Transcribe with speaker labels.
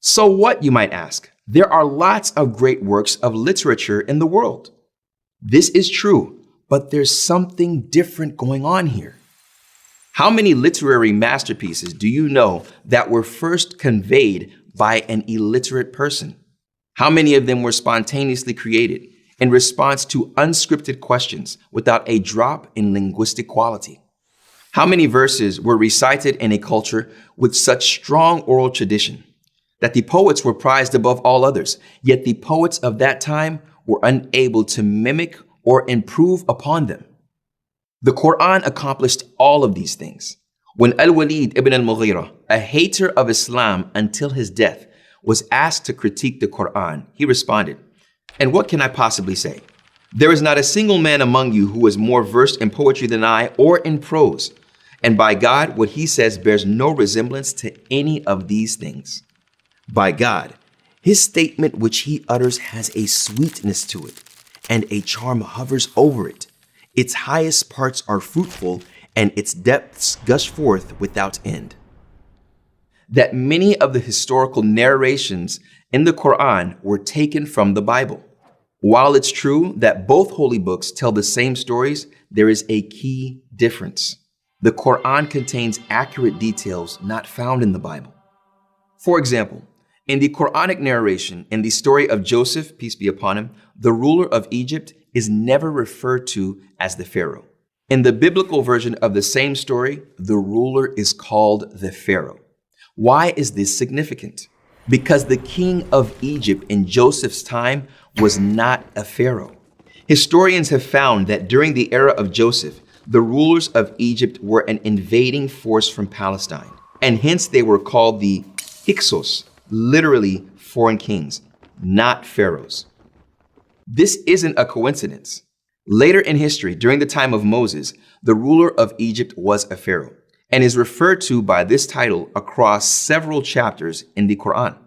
Speaker 1: So what, you might ask? There are lots of great works of literature in the world. This is true, but there's something different going on here. How many literary masterpieces do you know that were first conveyed by an illiterate person? How many of them were spontaneously created in response to unscripted questions without a drop in linguistic quality? How many verses were recited in a culture with such strong oral tradition that the poets were prized above all others, yet the poets of that time were unable to mimic or improve upon them? The Quran accomplished all of these things. When Al-Walid ibn al-Mughira, a hater of Islam until his death, was asked to critique the Quran, he responded, "And what can I possibly say? There is not a single man among you who is more versed in poetry than I or in prose. And by God, what he says bears no resemblance to any of these things. By God, his statement which he utters has a sweetness to it, and a charm hovers over it. Its highest parts are fruitful, and its depths gush forth without end." That many of the historical narrations in the Quran were taken from the Bible. While it's true that both holy books tell the same stories, there is a key difference. The Quran contains accurate details not found in the Bible. For example, in the Quranic narration, in the story of Joseph, peace be upon him, the ruler of Egypt is never referred to as the Pharaoh. In the biblical version of the same story, the ruler is called the Pharaoh. Why is this significant? Because the king of Egypt in Joseph's time was not a Pharaoh. Historians have found that during the era of Joseph, the rulers of Egypt were an invading force from Palestine, and hence they were called the Hyksos, literally foreign kings, not pharaohs. This isn't a coincidence. Later in history, during the time of Moses, the ruler of Egypt was a pharaoh and is referred to by this title across several chapters in the Quran.